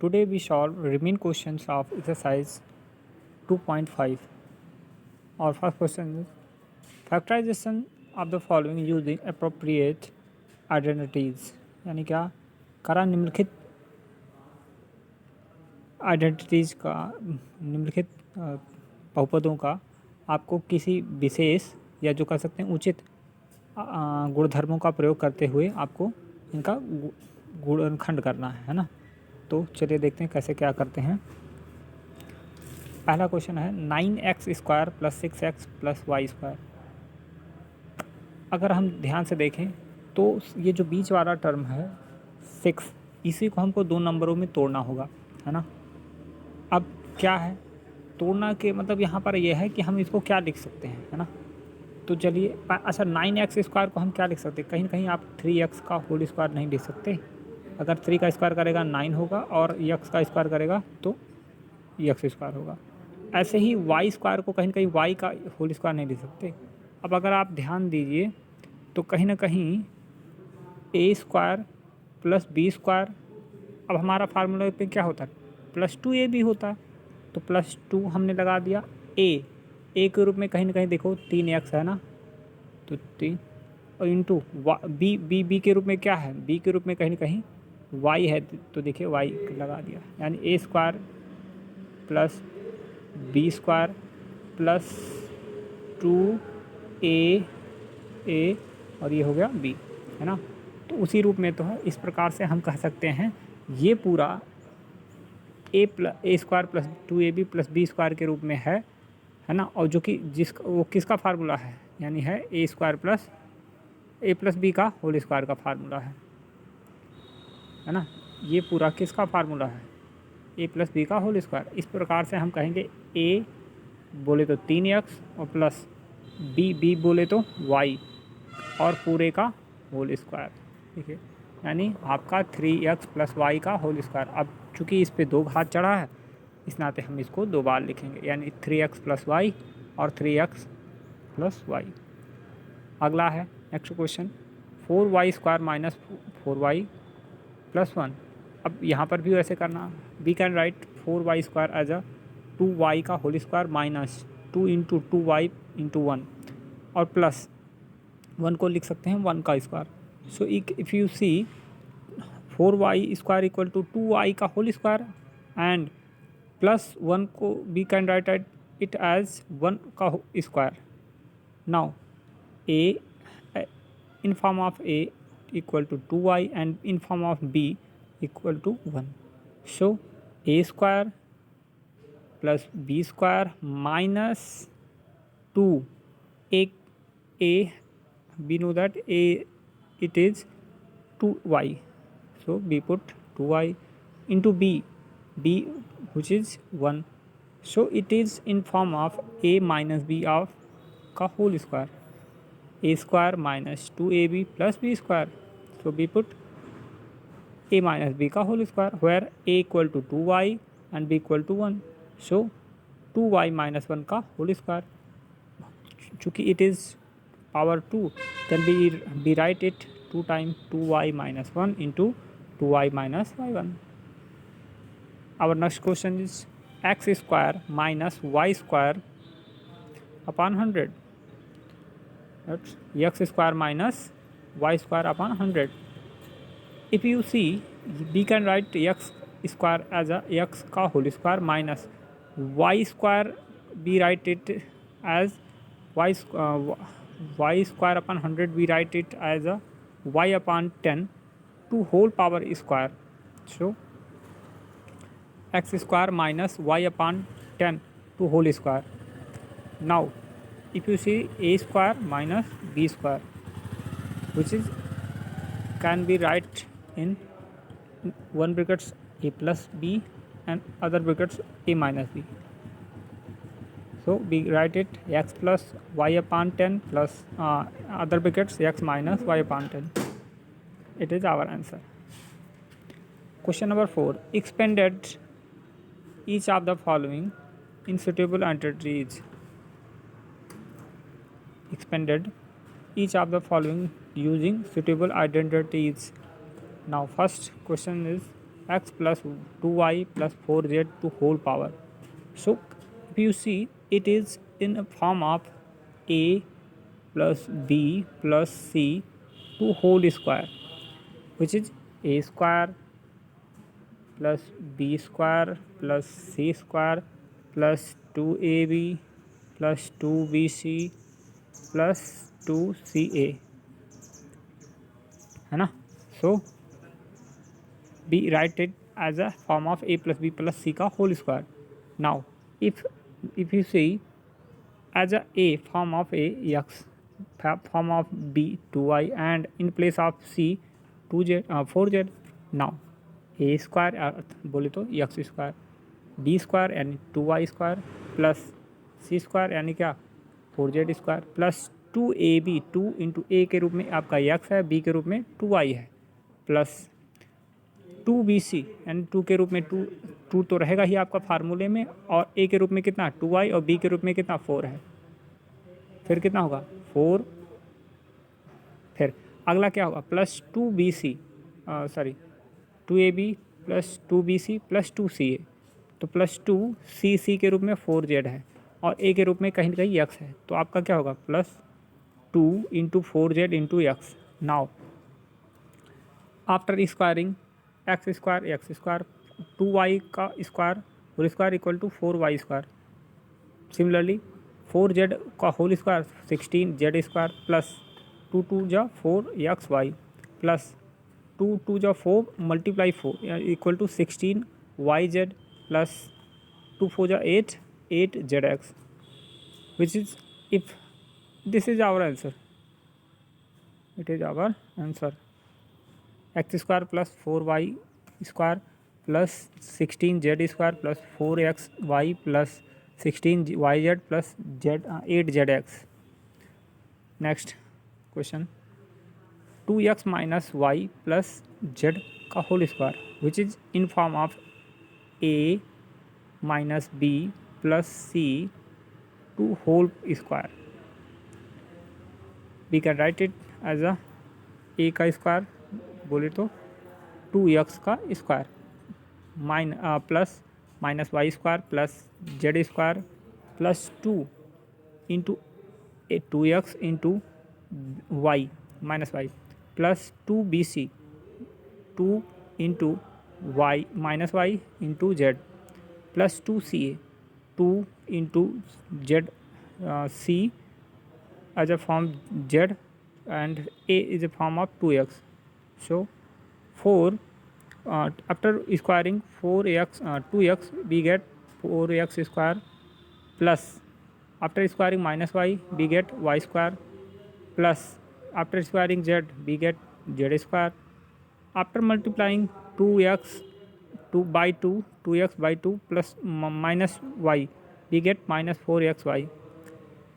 Today we solve remaining questions of exercise 2.5. Our first question is factorization of the following using appropriate identities. यानी क्या करा निम्नलिखित identities का निम्नलिखित बहुपदों का आपको किसी विशेष या जो कह सकते हैं उचित गुणधर्मों का प्रयोग करते हुए आपको इनका गुणनखंड करना है ना। तो चलिए देखते हैं कैसे क्या करते हैं। पहला क्वेश्चन है 9x² + 6x + y²। अगर हम ध्यान से देखें तो ये जो बीच वाला टर्म है 6, इसी को हमको दो नंबरों में तोड़ना होगा, है ना। अब क्या है तोड़ना के मतलब यहाँ पर यह है कि हम इसको क्या लिख सकते हैं, है ना। तो चलिए अच्छा 9x² को हम क्या लिख सकते हैं, कहीं ना कहीं आप 3x का होल स्क्वायर नहीं लिख सकते। अगर 3 का स्क्वायर करेगा 9 होगा और x का स्क्वायर करेगा तो x² होगा। ऐसे ही y² को कहीं ना कहीं y का होल स्क्वायर नहीं लिख सकते। अब अगर आप ध्यान दीजिए तो कहीं ना कहीं a² + b², अब हमारा फार्मूला पे क्या होता है +2ab होता है, तो +2 हमने लगा दिया। a के रूप में कहीं ना कहीं देखो 3x है ना, तो 3 और इंटू b के रूप में क्या है, b के रूप में कहीं ना कहीं y है, तो देखिए y लगा दिया, यानी a² + b² + 2a और ये हो गया b, है ना। तो उसी रूप में तो है, इस प्रकार से हम कह सकते हैं ये पूरा a² + 2ab + b² के रूप में है ना। और जो कि वो किसका फार्मूला है, यानी है a² + a + b का होल स्क्वायर का फार्मूला है ना। ये पूरा किसका फार्मूला है, a + b का होल स्क्वायर। इस प्रकार से हम कहेंगे a बोले तो 3x और प्लस b बोले तो y और पूरे का होल स्क्वायर, ठीक है, यानी आपका 3x + y का होल स्क्वायर। अब चूँकि इस पे 2 घात चढ़ा है इस नाते हम इसको 2 बार लिखेंगे, यानी 3x + y और 3x + y। अगला है नेक्स्ट क्वेश्चन 4y² - 4y + 1। अब यहाँ पर भी वैसे करना, we can write 4y² as a 2y का होल स्क्वायर माइनस 2 × 2y × 1 और प्लस 1 को लिख सकते हैं 1 का square. So if you see 4y² = 2y का होल स्क्वायर एंड प्लस 1 को we can write it as 1 का square. Now a in form of a equal to 2y and in form of b equal to 1. So a² + b² minus 2 a we know that a it is 2y, so we put 2y into b which is 1, so it is in form of a minus b of का whole square, a² minus 2ab plus b², so we put a minus b का whole square where a equal to 2y and b equal to 1, so 2y minus 1 का whole square। चूँकि it is power 2 then we write it 2 times 2y minus 1 into 2y minus y1। Our next question is x² minus y² upon 100, that's x² minus y² upon 100। If you see we can write x² as a x का whole square minus y² we write it as y² upon 100 we write it as a y upon 10 to whole power square, so x² minus y upon 10 to whole square। Now if you see a² minus b² which is can be write in one brackets a plus b and other brackets a minus b, so we write it x plus y upon 10 plus other brackets x minus y upon 10, it is our answer। Question number 4, expanded each of the following in suitable entities, expanded each of the following using suitable identities। Now first question is x plus 2y plus 4z to whole power. So if you see, it is in a form of a plus b plus c to whole square, which is a square plus b square plus c square plus 2ab plus 2bc plus 2ca, है ना. So we write it as a form of a plus b plus c का whole square. Now if you see as a form of a x, form of b 2y, and in place of c 2z 4z. Now a square बोले तो x square, B square यानी 2y square plus सी square यानी क्या 4z square plus 2ab, 2 into ए के रूप में आपका x है, b के रूप में 2y है, प्लस 2bc यानी 2 के रूप में 2 तो रहेगा ही आपका फार्मूले में, और a के रूप में कितना 2y और b के रूप में कितना 4 है. फिर कितना होगा 4. फिर अगला क्या होगा plus 2bc, sorry 2ab plus 2bc plus 2ca, तो प्लस 2cc के रूप में 4z है और a के रूप में कहीं ना कहीं x है, तो आपका क्या होगा plus 2 into 4z into x. Now after squaring x square 2y का square whole square equal to 4y square. Similarly 4z का whole square 16z square plus 2 2 जा 4xy प्लस 2 2 जा 4 multiply 4 equal to 16yz plus 2 4 जा 8zx, which is, if this is our answer, it is our answer. x square plus 4y square plus 16z square plus 4xy plus 16yz plus z 8zx. Next question 2x minus y plus z का whole square, which is in form of a minus b plus c to whole square. We can write it as a A का square बोले तो 2x का square plus minus y square plus z square plus 2 into 2x into y minus y plus 2bc 2 into y minus y into z plus 2ca 2 into z c as a form z and a is a form of 2x. So 4 after squaring 4x 2x we get 4x square plus after squaring minus y we get y square plus after squaring z we get z square. After multiplying 2x 2 by 2 2x by 2 plus minus y we get minus 4xy,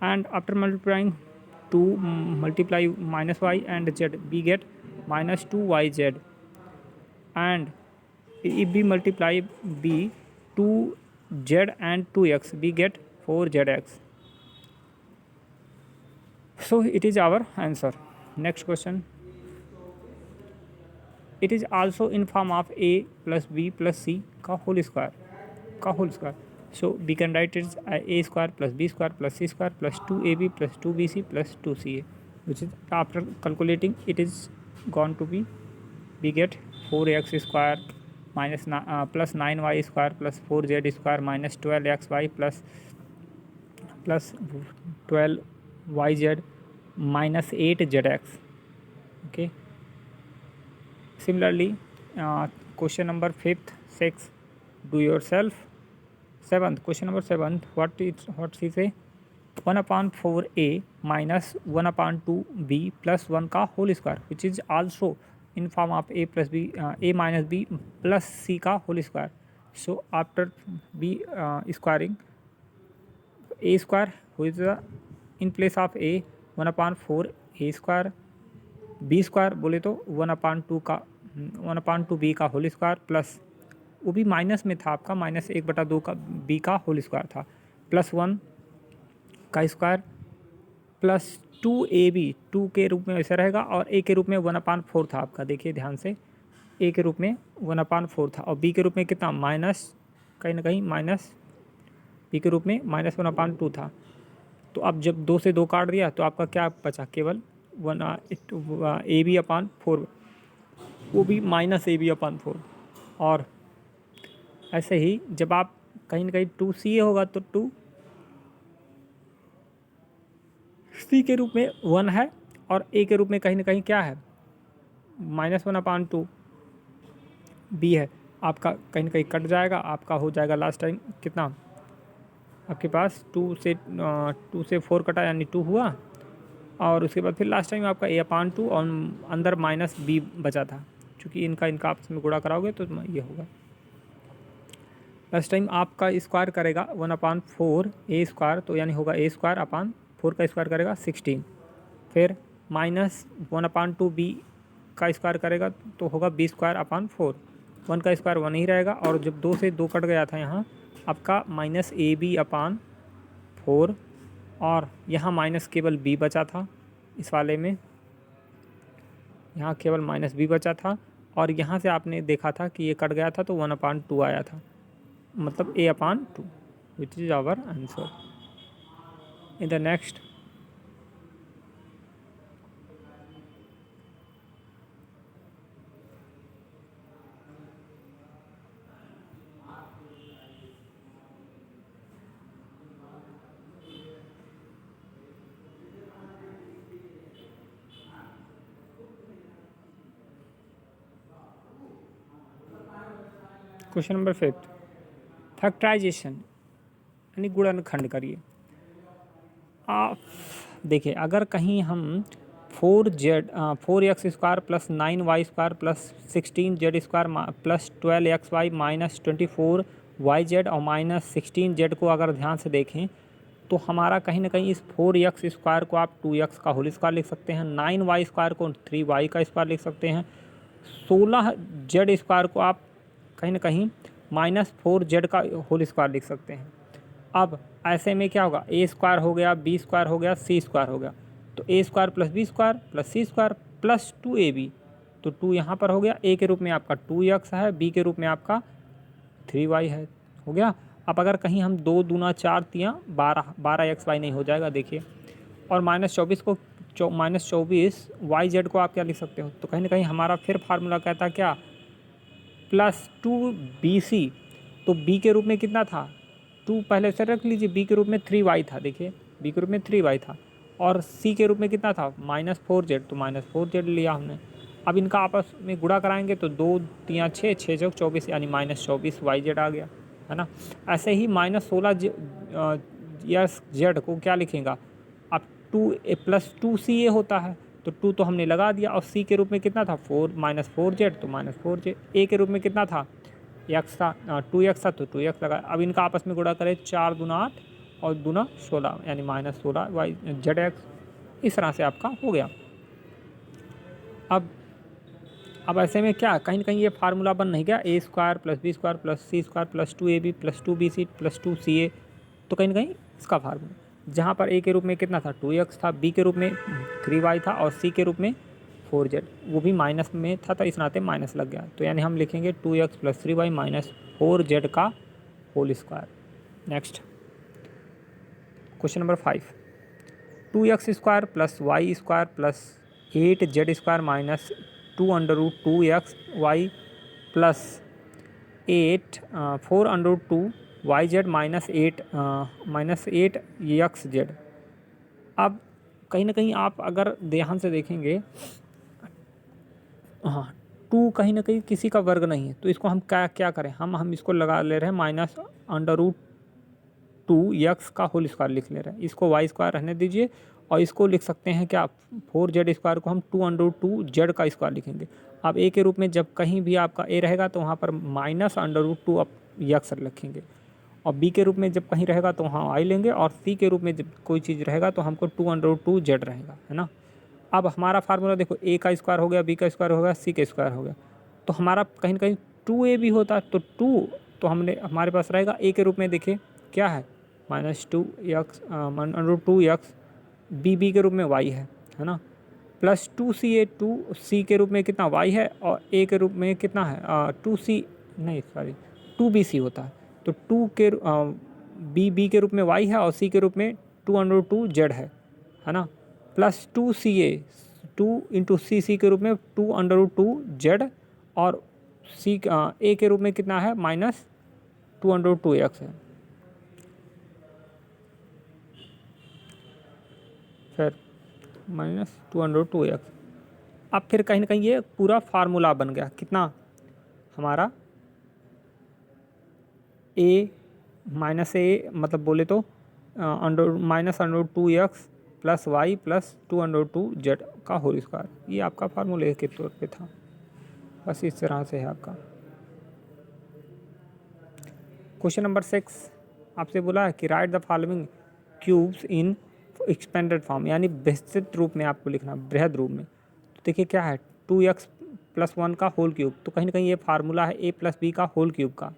and after multiplying 2 multiply minus y and z we get minus 2yz, and if we multiply b 2z and 2x we get 4zx. So it is our answer. Next question, it is also in form of a plus b plus c का whole square. So we can write it as a square plus b square plus c square plus 2ab plus 2bc plus 2ca, which is after calculating it is gone to be we get 4x square minus plus 9y square plus 4z square minus 12xy plus 12yz minus 8zx. Okay. Similarly, question number 5th, 6th, do yourself. 7th, question number 7th, what she say 1 upon 4a minus 1 upon 2b plus 1 का whole square, which is also in form of a plus b a minus b plus c का whole square. So after b squaring a square who is in place of a 1 upon 4 a square, b square बोले तो 1 upon 2 b का whole square plus वो भी minus में था आपका minus 1/2 का b का होल स्क्वायर था प्लस 1 का स्क्वायर प्लस 2ab 2 के रूप में वैसे रहेगा और a के रूप में 1/4 था आपका. देखिए ध्यान से ए के रूप में 1/4 था और बी के रूप में कितना माइनस कहीं ना कहीं माइनस बी के रूप में -1/2 था। तो अब जब 2 से 2 काट दिया तो आपका क्या बचा, केवल AB/4, वो भी -AB/4। और ऐसे ही जब आप कहीं ना कहीं 2CA होगा तो 2C के रूप में 1 है और A के रूप में कहीं ना कहीं क्या है -1/2 B है। आपका कहीं ना कहीं कट जाएगा, आपका हो जाएगा लास्ट टाइम कितना, आपके पास 2 से 4 कटा यानी 2 हुआ, और उसके बाद फिर लास्ट टाइम आपका A/2 और अंदर -B बचा था। क्योंकि इनका आपस में गुणा कराओगे तो ये होगा। लास्ट टाइम आपका स्क्वायर करेगा 1/4 A², तो यानी होगा A²/4 का स्क्वायर करेगा 16, फिर -1/2 B का स्क्वायर करेगा तो होगा B²/4, 1 का स्क्वायर 1 ही रहेगा। और जब 2 से 2 कट गया था यहाँ आपका -AB/4, और यहाँ माइनस केवल B बचा था, इस वाले में यहाँ केवल -B बचा था, और यहाँ से आपने देखा था कि ये कट गया था तो 1/2 आया था, मतलब A/2, which is our answer. In the next question number 5, factorisation यानी गुणनखंड करिए। आप देखिए, अगर कहीं हम 4x² + 9y² + 16z² + 12xy - 24yz और -16z को अगर ध्यान से देखें तो हमारा कहीं ना कहीं इस 4x² को आप 2x का होल स्क्वायर लिख सकते हैं, 9y² को 3y का स्क्वायर लिख सकते हैं, 16z² को आप कहीं ना कहीं -4z का होल स्क्वायर लिख सकते हैं। अब ऐसे में क्या होगा, A² हो गया, B² हो गया, C² हो गया, तो A² + B² + C² + 2AB, तो 2 यहाँ पर हो गया। A के रूप में आपका 2x है, B के रूप में आपका 3y है, हो गया। अब अगर कहीं हम 2 दूना 4 तियाँ 12xy नहीं हो जाएगा, देखिए। और -24 को -24yz को आप क्या लिख सकते हो, तो कहीं ना कहीं हमारा फिर फार्मूला कहता है क्या, +2BC, तो B के रूप में कितना था 2, पहले से रख लीजिए, B के रूप में 3y था, देखिए B के रूप में 3y था, और C के रूप में कितना था -4z, तो -4z लिया हमने। अब इनका आपस में गुणा कराएंगे तो 2 तियाँ 6, 6 चौक 24 यानी -24yz आ गया, है ना। ऐसे ही -16z को क्या लिखेगा, अब 2a + 2ca होता है, तो 2 तो हमने लगा दिया, और C के रूप में कितना था 4 -4z, तो -4z। A के रूप में कितना था x था 2x था, तो 2x लगा। अब इनका आपस में गुणा करें, 4 दूना 8 और दूना 16 यानी -16yz। इस तरह से आपका हो गया। अब ऐसे में क्या, कहीं ना कहीं ये फार्मूला बन नहीं गया, A² + B² + C² + 2AB + 2BC + 2CA, तो कहीं ना कहीं इसका फार्मूला, जहाँ पर A के रूप में कितना था 2x था, B के रूप में 3y था, और C के रूप में 4z, वो भी माइनस में था, तो इस नाते माइनस लग गया, तो यानी हम लिखेंगे 2x + 3y - 4z का whole square. Next question number 5, 2x² + y² + 8z² - 2√2xy + 8 4√2yz -8xz। अब कहीं ना कहीं आप अगर ध्यान से देखेंगे, हाँ 2 कहीं ना कहीं किसी का वर्ग नहीं है, तो इसको हम क्या क्या करें, हम इसको लगा ले रहे हैं -√2x का होल स्क्वायर लिख ले रहे हैं, इसको y² रहने दीजिए, और इसको लिख सकते हैं क्या 4z² को हम 2√2z का स्क्वायर लिखेंगे। अब A के रूप में जब कहीं भी आपका A रहेगा तो वहाँ पर -√2x रखेंगे, और B के रूप में जब कहीं रहेगा तो वहाँ y लेंगे, और C के रूप में जब कोई चीज़ रहेगा तो हमको 2√2z रहेगा, है ना। अब हमारा फार्मूला देखो, A का स्क्वायर हो गया, B का स्क्वायर हो गया, C का स्क्वायर हो गया, तो हमारा कहीं ना कहीं 2A भी होता, तो 2 तो हमारे पास रहेगा A के रूप में, देखिए क्या है -2x √2x, B के रूप में y है ना। प्लस 2ca, 2c के रूप में कितना y है और a के रूप में कितना है 2c, नहीं सॉरी 2bc होता है। तो 2 के b के रूप में y है और c के रूप में 2/2 z है ना, प्लस 2ca, 2 इंटू सी के रूप में 2/2 z और a के रूप में कितना है माइनस 2/2x है। फिर माइनस 2/2x। अब फिर कहीं ना कहीं ये पूरा फार्मूला बन गया कितना हमारा a माइनस ए मतलब बोले तो minus √2x plus Y plus 2/2z का होल स्क्वायर, ये आपका फार्मूले के तौर पे था। बस इस तरह से है आपका। क्वेश्चन नंबर 6 आपसे बोला है कि right the following cubes in expanded form, यानी विस्तृत रूप में आपको लिखना, बृहद रूप में। तो देखिए क्या है 2x + 1 का होल क्यूब, तो कहीं ना कहीं ये फार्मूला है a + b का होल क्यूब का,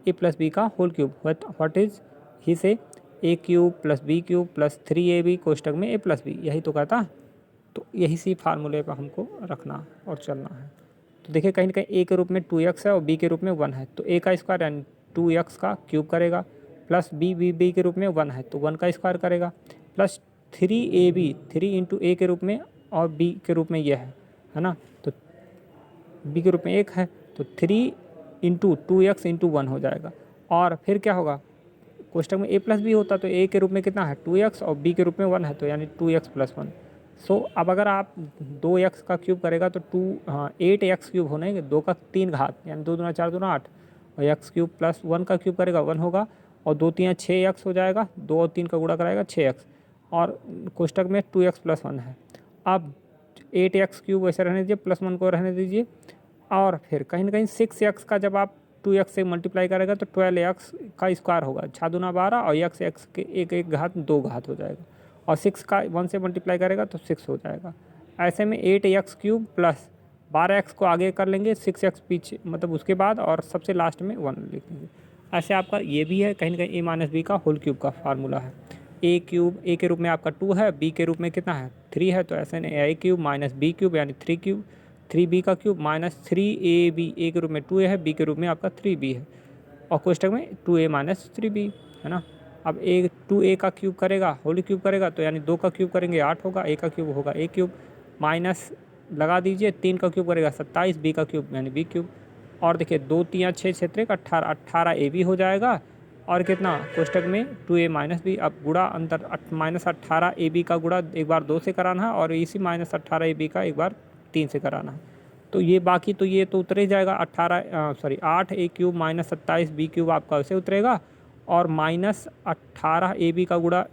a + b का होल क्यूब। व्हाट इज ही से a³ + b³ + 3ab कोष्टक में a + b, यही तो कहता। तो यही सी फार्मूले पर हमको रखना और चलना है। तो देखिए कहीं ना कहीं a के रूप में 2x है और b के रूप में 1 है, तो a का स्क्वायर यानी 2x का क्यूब करेगा, प्लस b के रूप में 1 है तो 1 का स्क्वायर करेगा, प्लस 3ab, 3 इंटू a के रूप में और b के रूप में यह है ना, तो b के रूप में 1 है तो 3 इंटू 2x इंटू 1 हो जाएगा। और फिर क्या होगा कोष्टक में a + b होता तो a के रूप में कितना है 2x और b के रूप में 1 है तो यानी 2x + 1। सो अब अगर आप 2x का क्यूब करेगा तो 8x क्यूब होने 2 का 3 घात यानी 2 दूना 4 दूना 8, और x³ प्लस 1 का क्यूब करेगा 1 होगा, और 2 3 6x हो जाएगा, 2 और 3 का गुणा कराएगा 6x, और कोष्टक में 2x + 1 है। अब 8x³ वैसे रहने दीजिए, प्लस 1 को रहने दीजिए, और फिर कहीं ना कहीं 6x का जब आप 2x से मल्टीप्लाई करेगा तो 12x का स्क्वायर होगा, 6 दूना 12 और x के एक घात 2 घात हो जाएगा, और 6 का 1 से मल्टीप्लाई करेगा तो 6 हो जाएगा। ऐसे में 8x³ प्लस 12x को आगे कर लेंगे, 6x पीछे मतलब उसके बाद, और सबसे लास्ट में 1 लिख देंगे। ऐसे आपका ये भी है कहीं ना कहीं a - b का होल क्यूब का फार्मूला है। a³ a के रूप में आपका 2 है, b के रूप में कितना है 3 है, तो ऐसे a³ - b³ यानी 3b का क्यूब माइनस 3ab, a के रूप में 2a है, b के रूप में आपका 3b है, और कोष्टक में 2a - 3b है ना। अब 2a का क्यूब करेगा होल क्यूब करेगा तो यानी 2 का क्यूब करेंगे 8 होगा, a का क्यूब होगा a³ माइनस लगा दीजिए 3 का क्यूब करेगा 27, b का क्यूब यानी b³, और देखिए 2 3 6 क्षेत्र का 18ab हो जाएगा, और कितना कोष्टक में 2a - b। अब गुणा अंतर -18ab का गुणा एक बार 2 से कराना है, और इसी -18ab का एक बार 3 से कराना है, तो ये बाकी तो ये तो उतर ही जाएगा 8a³ - 27b³ आपका वैसे उतरेगा, और -18ab का गुणा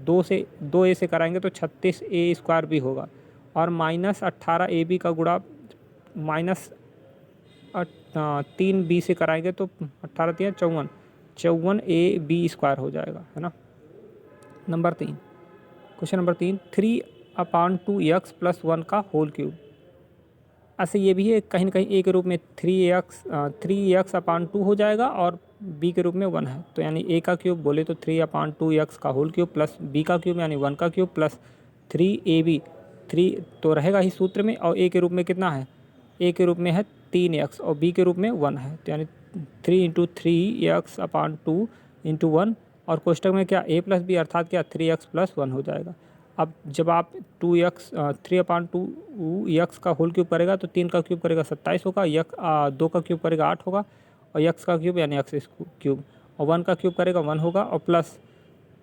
2a से कराएंगे तो 36a² भी होगा, और -18ab का गुणा -3b से कराएंगे तो 18 3 54, 54ab² हो जाएगा है ना। नंबर 3, क्वेश्चन नंबर 3, 3/2x + 1 का होल क्यूब। ऐसे ये भी है कहीं ना कहीं a के रूप में 3x/2 हो जाएगा, और b के रूप में 1 है, तो यानी a का क्यूब बोले तो 3/2x का होल क्यूब प्लस b का क्यूब यानी 1 का क्यूब प्लस 3ab, 3 तो रहेगा ही सूत्र में, और a के रूप में कितना है a के रूप में है 3x और b के रूप में 1 है, तो यानी 3 इंटू 3x/2 इंटू 1, और कोष्टक में क्या a + b अर्थात क्या 3x + 1 हो जाएगा। अब जब आप 3/2x का होल क्यूब करेगा तो 3 का क्यूब करेगा 27 होगा, 2 का क्यूब करेगा 8 होगा, और x का क्यूब यानी x³, और 1 का क्यूब करेगा 1 होगा, और प्लस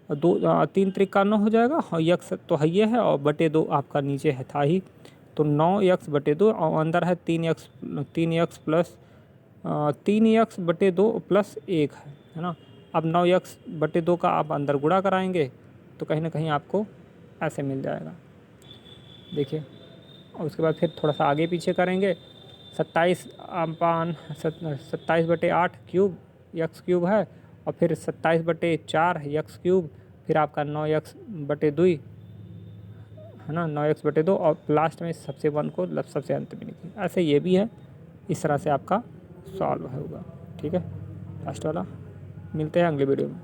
3 त्रिक का 9 हो जाएगा, और x तो है ये है, और बटे 2 आपका नीचे है था ही, तो 9x बटे 2, और अंदर है 3x बटे 2 प्लस 1 है ना। अब 9x बटे 2 का आप अंदर गुणा कराएंगे तो कहीं ना कहीं आपको ऐसे मिल जाएगा, देखिए, और उसके बाद फिर थोड़ा सा आगे पीछे करेंगे, 27/8 क्यूब x³ है, और फिर 27/4 x³, फिर आपका 9x बटे 2 है ना, 9x बटे 2, और लास्ट में सबसे 1 को सबसे अंत में लिखिए। ऐसे ये भी है, इस तरह से आपका सॉल्व होगा। ठीक है, लास्ट वाला, मिलते हैं अगले वीडियो में।